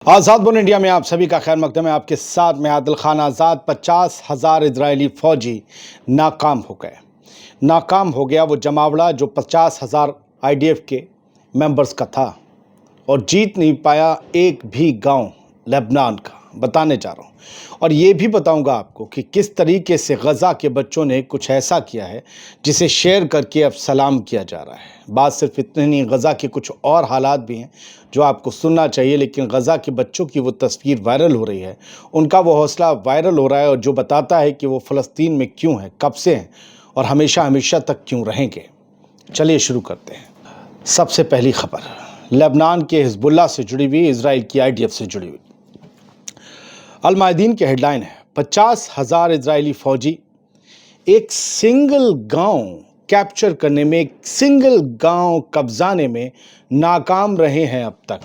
आज़ाद बुन इंडिया में आप सभी का खैर मकदम है। आपके साथ मैं आदिल खान आज़ाद। 50,000 इजरायली फौजी नाकाम हो गए। नाकाम हो गया वो जमावड़ा जो 50,000 आईडीएफ के मेंबर्स का था और जीत नहीं पाया एक भी गांव लेबनान का। बताने जा रहा हूँ और ये भी बताऊंगा आपको कि किस तरीके से गज़ा के बच्चों ने कुछ ऐसा किया है जिसे शेयर करके अब सलाम किया जा रहा है। बात सिर्फ इतनी नहीं, गज़ा के कुछ और हालात भी हैं जो आपको सुनना चाहिए, लेकिन गज़ा के बच्चों की वो तस्वीर वायरल हो रही है, उनका वो हौसला वायरल हो रहा है और जो बताता है कि वो फ़लस्तीन में क्यों हैं, कब से हैं और हमेशा हमेशा तक क्यों रहेंगे। चलिए शुरू करते हैं। सबसे पहली खबर लेबनान के हिजबुल्लाह से जुड़ी हुई, इजराइल की आईडीएफ से जुड़ी हुई। अल मायदीन की हेडलाइन है 50,000 इजरायली फौजी एक सिंगल गांव कैप्चर करने में, एक सिंगल गांव कब्जाने में नाकाम रहे हैं अब तक।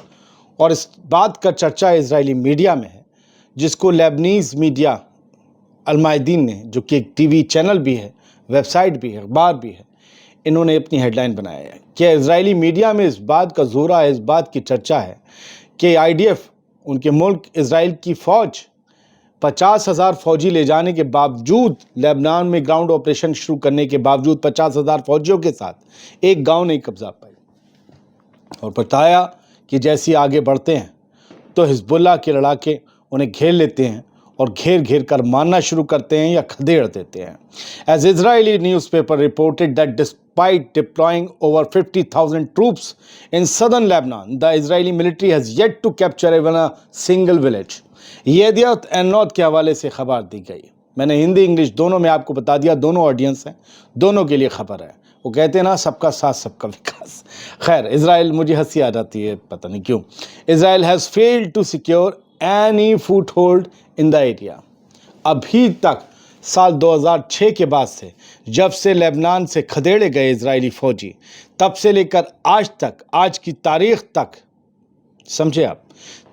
और इस बात का चर्चा इजरायली मीडिया में है, जिसको लेबनीज मीडिया अल मायदीन ने, जो कि एक टीवी चैनल भी है, वेबसाइट भी है, अखबार भी है, इन्होंने अपनी हेडलाइन बनाया है कि इजरायली मीडिया में इस बात का जोरा है, इस बात की चर्चा है कि आईडीएफ, उनके मुल्क इजराइल की फ़ौज 50,000 फौजी ले जाने के बावजूद, लेबनान में ग्राउंड ऑपरेशन शुरू करने के बावजूद 50,000 फौजियों के साथ एक गांव नहीं कब्जा पाई। और बताया कि जैसे ही आगे बढ़ते हैं तो हिजबुल्लाह के लड़ाके उन्हें घेर लेते हैं और घेर घेर कर मारना शुरू करते हैं या खदेड़ देते हैं। As Israeli newspaper reported that despite deploying over 50,000 troops in southern Lebanon, the Israeli military has yet to capture even a single village. Yedioth Ahronoth के हवाले से खबर दी गई। मैंने हिंदी इंग्लिश दोनों में आपको बता दिया, दोनों ऑडियंस हैं, दोनों के लिए खबर है। वो कहते हैं ना, सबका साथ सबका विकास। खैर, इजराइल, मुझे हंसी आ जाती है, पता नहीं क्यों। Israel has failed to secure any foothold in the area. अभी तक साल 2006 के बाद से, जब से लेबनान से खदेड़े गए इजरायली फौजी, तब से लेकर आज तक, आज की तारीख तक, समझे आप,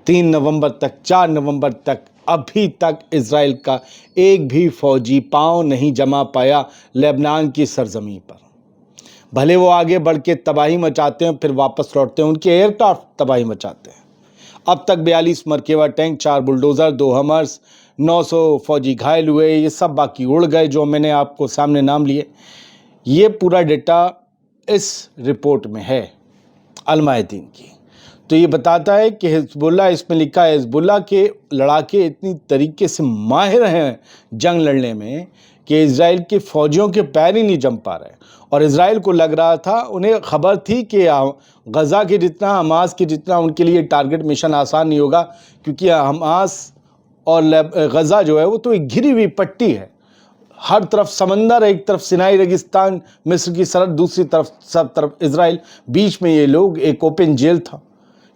3 नवंबर तक, 4 नवंबर तक, अभी तक इजराइल का एक भी फौजी पांव नहीं जमा पाया लेबनान की सरजमी पर। भले वो आगे बढ़ के तबाही मचाते हैं, फिर वापस लौटते हैं, उनके एयरक्राफ्ट तबाही मचाते हैं। अब तक 42 मरकेवा टैंक, 4 बुलडोज़र, 2 हमर्स, 900 फौजी घायल हुए, ये सब बाकी उड़ गए जो मैंने आपको सामने नाम लिए। ये पूरा डेटा इस रिपोर्ट में है अल मायदीन की। तो ये बताता है कि हिजबुल्लाह, इसमें लिखा है, हिजबुल्लाह के लड़ाके इतनी तरीके से माहिर हैं जंग लड़ने में कि इजराइल के फौजियों के पैर ही नहीं जम पा रहे। और इजराइल को लग रहा था, उन्हें खबर थी कि गज़ा के जितना, हमास के जितना उनके लिए टारगेट मिशन आसान नहीं होगा, क्योंकि हमास और गज़ा जो है वो तो एक घिरी हुई पट्टी है। हर तरफ समंदर, एक तरफ सिनाई रेगिस्तान, मिस्र की सरहद, दूसरी तरफ सब तरफ इजराइल, बीच में ये लोग, एक ओपन जेल था।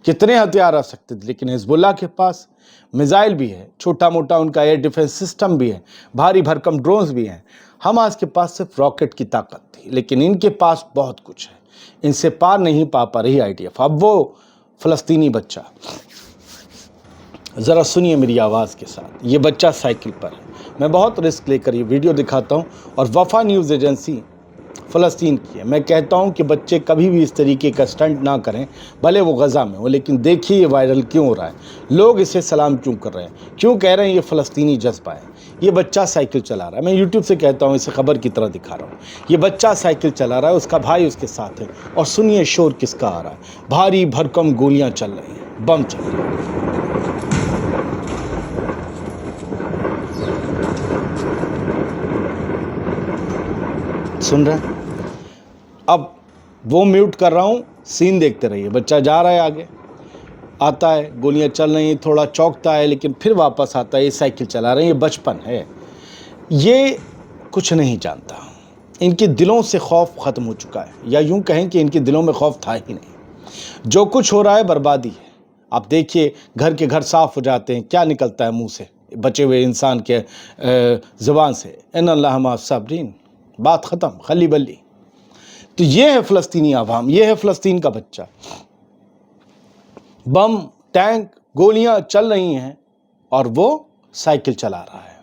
कितने हथियार आ सकते थे, लेकिन हिजबुल्लाह के पास मिसाइल भी है, छोटा मोटा उनका एयर डिफेंस सिस्टम भी है, भारी भरकम ड्रोन्स भी हैं। हमास के पास सिर्फ रॉकेट की ताकत थी, लेकिन इनके पास बहुत कुछ है। इनसे पार नहीं पा रही आईडीएफ। अब वो फ़लस्तीनी बच्चा, ज़रा सुनिए मेरी आवाज़ के साथ। ये बच्चा साइकिल पर है। मैं बहुत रिस्क लेकर ये वीडियो दिखाता हूँ और वफा न्यूज़ एजेंसी फ़लस्तीन की है। मैं कहता हूँ कि बच्चे कभी भी इस तरीके का स्टंट ना करें, भले वो गज़ा में हो। लेकिन देखिए ये वायरल क्यों हो रहा है, लोग इसे सलाम क्यों कर रहे हैं, क्यों कह रहे हैं ये फ़लस्तीनी जज्बा है। ये बच्चा साइकिल चला रहा है, मैं यूट्यूब से कहता हूँ, इसे खबर की तरह दिखा रहा हूँ। ये बच्चा साइकिल चला रहा है, उसका भाई उसके साथ है, और सुनिए शोर किसका आ रहा है। भारी भरकम गोलियाँ चल रही हैं, बम चल रहे हैं। सुन रहे हैं? अब वो म्यूट कर रहा हूँ, सीन देखते रहिए। बच्चा जा रहा है, आगे आता है, गोलियां चल रही हैं, थोड़ा चौंकता है, लेकिन फिर वापस आता है। ये साइकिल चला रहे हैं, ये बचपन है, ये कुछ नहीं जानता। इनके दिलों से खौफ ख़त्म हो चुका है, या यूं कहें कि इनके दिलों में खौफ था ही नहीं। जो कुछ हो रहा है बर्बादी है। आप देखिए, घर के घर साफ़ हो जाते हैं, क्या निकलता है मुँह से, बचे हुए इंसान के ज़ुबान से, इन्नल्लाह मअस साबिरीन, बात ख़त्म, खली बल्ली। तो ये है फ़लस्तीनी आवाम, ये है फ़लस्तीन का बच्चा। बम, टैंक, गोलियां चल रही हैं और वो साइकिल चला रहा है।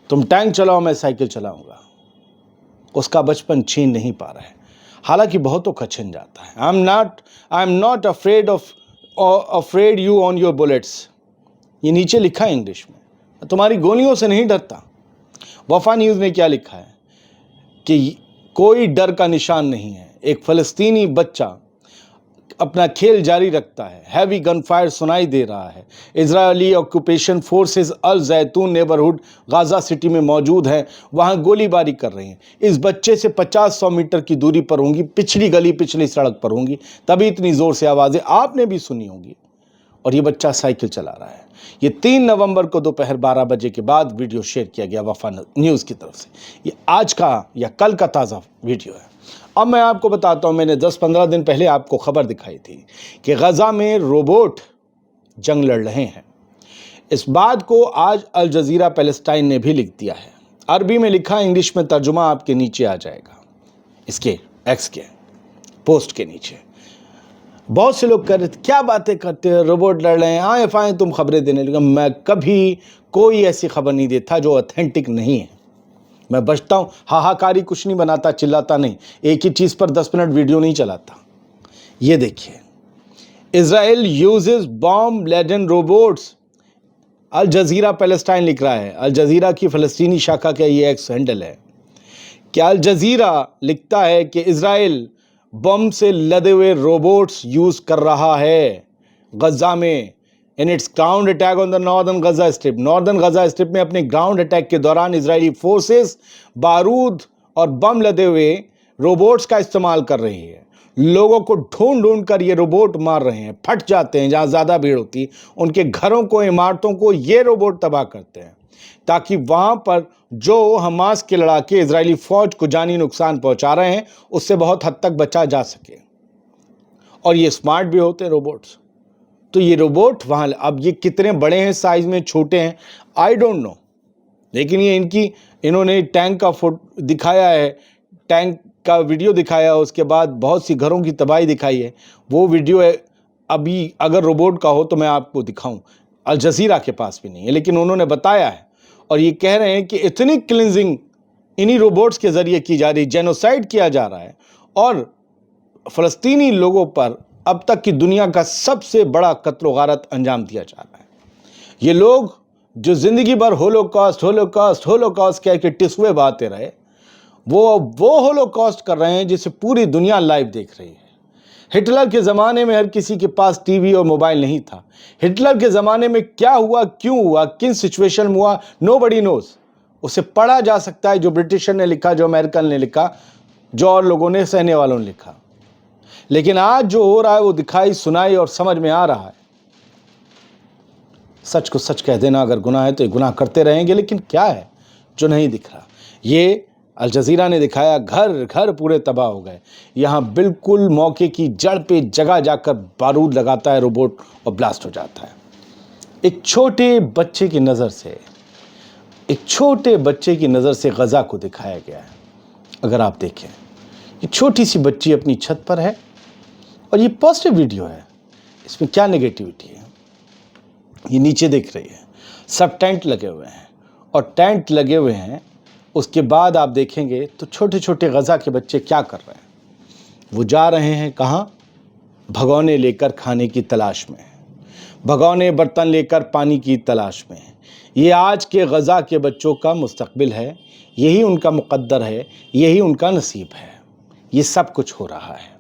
तुम टैंक चलाओ, मैं साइकिल चलाऊंगा। उसका बचपन छीन नहीं पा रहा है, हालांकि बहुतों का छिन जाता है। I am not afraid of afraid you on your bullets. ये नीचे लिखा है इंग्लिश में, तुम्हारी गोलियों से नहीं डरता। वफा न्यूज़ ने क्या लिखा है कि कोई डर का निशान नहीं है, एक फ़लस्तीनी बच्चा अपना खेल जारी रखता है। हैवी गन फायर सुनाई दे रहा है। इजरायली ऑक्यूपेशन फोर्सेस अल जैतून नेबरहुड गाज़ा सिटी में मौजूद हैं, वहाँ गोलीबारी कर रही हैं। इस बच्चे से 50-100 मीटर की दूरी पर होंगी, पिछली गली पिछली सड़क पर होंगी, तभी इतनी ज़ोर से आवाज़ें आपने भी सुनी होंगी। और ये बच्चा साइकिल चला रहा है। ये 3 नवंबर को दोपहर 12 बजे के बाद वीडियो शेयर किया गया वफा न्यूज़ की तरफ से। ये आज का या कल का ताज़ा वीडियो है। अब मैं आपको बताता हूँ, मैंने 10-15 दिन पहले आपको खबर दिखाई थी कि गज़ा में रोबोट जंग लड़ रहे हैं। इस बात को आज अल जज़ीरा पैलेस्टाइन ने भी लिख दिया है। अरबी में लिखा, इंग्लिश में तर्जुमा आपके नीचे आ जाएगा, इसके एक्स के पोस्ट के नीचे। बहुत से लोग कह रहे थे क्या बातें करते हैं, रोबोट लड़ रहे हैं, आए फाएँ तुम खबरें देने लगे। मैं कभी कोई ऐसी खबर नहीं देता जो ऑथेंटिक नहीं है। मैं बचता हूँ, हाहाकारी कुछ नहीं बनाता, चिल्लाता नहीं, एक ही चीज़ पर 10 मिनट वीडियो नहीं चलाता। ये देखिए, Israel uses bomb laden robots, Al Jazeera Palestine लिख रहा है। अल जज़ीरा की फ़लस्तीनी शाखा का ये एक्स हैंडल है कि अल जज़ीरा लिखता है कि इज़राइल बम से लदे हुए रोबोट्स यूज़ कर रहा है गज़ा में in its ground attack on the northern Gaza strip. Northern Gaza strip में अपने ग्राउंड अटैक के दौरान इजरायली फोर्सेस बारूद और बम लदे हुए रोबोट्स का इस्तेमाल कर रही है। लोगों को ढूंढ ढूंढ कर ये रोबोट मार रहे हैं, फट जाते हैं जहाँ ज़्यादा भीड़ होती है, उनके घरों को, इमारतों को ये रोबोट तबाह करते हैं, ताकि वहाँ पर जो हमास के लड़ाके इजरायली फ़ौज को जानी नुकसान पहुँचा रहे हैं उससे बहुत हद तक बचा जा सके। और ये स्मार्ट भी होते हैं रोबोट्स। तो ये रोबोट वहाँ, अब ये कितने बड़े हैं, साइज़ में छोटे हैं, आई डोंट नो, लेकिन ये इन्होंने टैंक का फोटो दिखाया है, टैंक का वीडियो दिखाया, उसके बाद बहुत सी घरों की तबाही दिखाई है। वो वीडियो है, अभी अगर रोबोट का हो तो मैं आपको दिखाऊं, अल जज़ीरा के पास भी नहीं है, लेकिन उन्होंने बताया है। और ये कह रहे हैं कि इतनी क्लिनजिंग इन्हीं रोबोट्स के ज़रिए की जा रही, जेनोसाइड किया जा रहा है और फ़लस्तीनी लोगों पर अब तक की दुनिया का सबसे बड़ा कत्ल गारत अंजाम दिया जा रहा है। ये लोग जो ज़िंदगी भर होलोकॉस्ट होलोकॉस्ट होलोकॉस्ट कह के टिस्वे बहाते रहे, वो होलोकॉस्ट कर रहे हैं जिसे पूरी दुनिया लाइव देख रही है। हिटलर के ज़माने में हर किसी के पास टीवी और मोबाइल नहीं था। हिटलर के ज़माने में क्या हुआ, क्यों हुआ, किन सिचुएशन में हुआ, नोबडी नोज़। उसे पढ़ा जा सकता है, जो ब्रिटिशर ने लिखा, जो अमेरिकन ने लिखा, जो और लोगों ने, सहने वालों ने लिखा। लेकिन आज जो हो रहा है वो दिखाई, सुनाई और समझ में आ रहा है। सच को सच कह देना अगर गुनाह है तो ये गुनाह करते रहेंगे, लेकिन क्या है जो नहीं दिख रहा? ये अल जज़ीरा ने दिखाया, घर घर पूरे तबाह हो गए। यहाँ बिल्कुल मौके की जड़ पे जगह जाकर बारूद लगाता है रोबोट और ब्लास्ट हो जाता है। एक छोटे बच्चे की नज़र से गज़ा को दिखाया गया है। अगर आप देखें, ये छोटी सी बच्ची अपनी छत पर है और ये पॉजिटिव वीडियो है, इसमें क्या नेगेटिविटी है? ये नीचे देख रही है, सब टेंट लगे हुए हैं, और टेंट लगे हुए हैं, उसके बाद आप देखेंगे तो छोटे छोटे गज़ा के बच्चे क्या कर रहे हैं? वो जा रहे हैं कहाँ? भगोने लेकर खाने की तलाश में, भगोने बर्तन लेकर पानी की तलाश में। ये आज के गज़ा के बच्चों का मुस्तकबिल है, यही उनका मुक़द्दर है, यही उनका नसीब है। ये सब कुछ हो रहा है।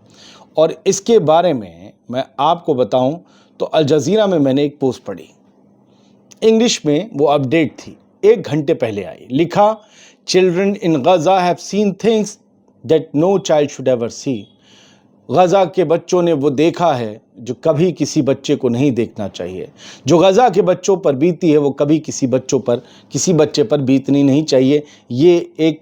और इसके बारे में मैं आपको बताऊं तो अल जज़ीरा में मैंने एक पोस्ट पढ़ी, इंग्लिश में वो अपडेट थी, 1 घंटे पहले आई। लिखा, children in Gaza have seen things that no child should ever see. Gaza के बच्चों ने वो देखा है जो कभी किसी बच्चे को नहीं देखना चाहिए। जो गज़ा के बच्चों पर बीती है वो कभी किसी बच्चे पर बीतनी नहीं चाहिए। ये एक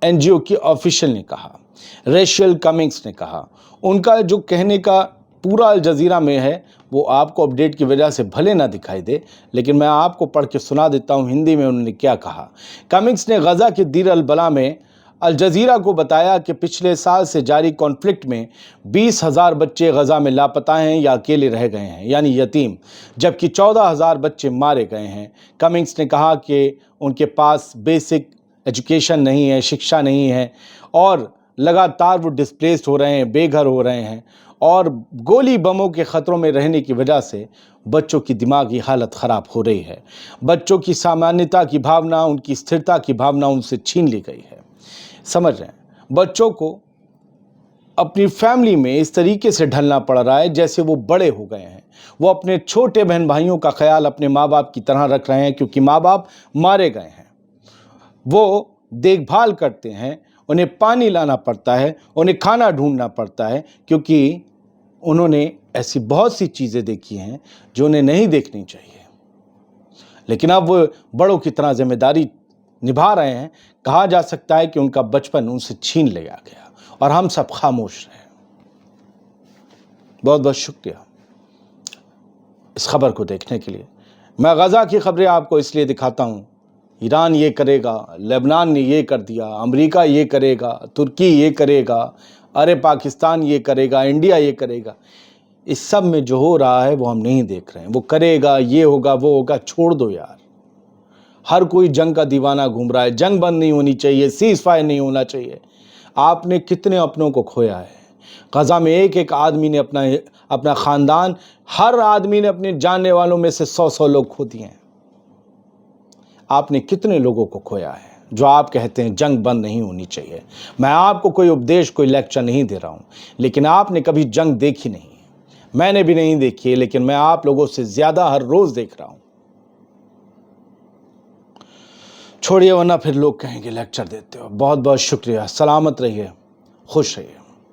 NGO की ऑफिशियल ने कहा, रेशल कमिंग्स ने कहा। उनका जो कहने का पूरा अल जज़ीरा में है वो आपको अपडेट की वजह से भले ना दिखाई दे, लेकिन मैं आपको पढ़ के सुना देता हूँ हिंदी में उन्होंने क्या कहा। कमिंग्स ने गज़ा के दीर अल बला में अल जज़ीरा को बताया कि पिछले साल से जारी कॉन्फ्लिक्ट में 20,000 बच्चे गज़ा में लापता हैं या अकेले रह गए हैं, यानी यतीम, जबकि 14,000 बच्चे मारे गए हैं। कमिंग्स ने कहा कि उनके पास बेसिक एजुकेशन नहीं है, शिक्षा नहीं है, और लगातार वो डिस्प्लेस्ड हो रहे हैं, बेघर हो रहे हैं, और गोली बमों के ख़तरों में रहने की वजह से बच्चों की दिमागी हालत ख़राब हो रही है। बच्चों की सामान्यता की भावना, उनकी स्थिरता की भावना उनसे छीन ली गई है। समझ रहे हैं, बच्चों को अपनी फैमिली में इस तरीके से ढलना पड़ रहा है जैसे वो बड़े हो गए हैं। वो अपने छोटे बहन भाइयों का ख्याल अपने माँ बाप की तरह रख रहे हैं, क्योंकि माँ बाप मारे गए हैं। वो देखभाल करते हैं, उन्हें पानी लाना पड़ता है, उन्हें खाना ढूंढना पड़ता है, क्योंकि उन्होंने ऐसी बहुत सी चीज़ें देखी हैं जो उन्हें नहीं देखनी चाहिए। लेकिन अब वो बड़ों की तरह जिम्मेदारी निभा रहे हैं। कहा जा सकता है कि उनका बचपन उनसे छीन लिया गया और हम सब खामोश रहे। बहुत बहुत शुक्रिया इस खबर को देखने के लिए। मैं गज़ा की खबरें आपको इसलिए दिखाता हूँ, ईरान ये करेगा, लेबनान ने ये कर दिया, अमेरिका ये करेगा, तुर्की ये करेगा, अरे पाकिस्तान ये करेगा, इंडिया ये करेगा। इस सब में जो हो रहा है वो हम नहीं देख रहे हैं। वो करेगा, ये होगा, वो होगा, छोड़ दो यार। हर कोई जंग का दीवाना घूम रहा है। जंग बंद नहीं होनी चाहिए, सीज़ फायर नहीं होना चाहिए। आपने कितने अपनों को खोया है। गज़ा में एक एक आदमी ने अपना ख़ानदान, हर आदमी ने अपने जानने वालों में से 100-100 लोग खो दिए हैं। आपने कितने लोगों को खोया है जो आप कहते हैं जंग बंद नहीं होनी चाहिए। मैं आपको कोई उपदेश, कोई लेक्चर नहीं दे रहा हूं, लेकिन आपने कभी जंग देखी नहीं है। मैंने भी नहीं देखी है, लेकिन मैं आप लोगों से ज्यादा हर रोज देख रहा हूं। छोड़िए, वरना फिर लोग कहेंगे लेक्चर देते हो। बहुत बहुत शुक्रिया। सलामत रहिए, खुश रहिए।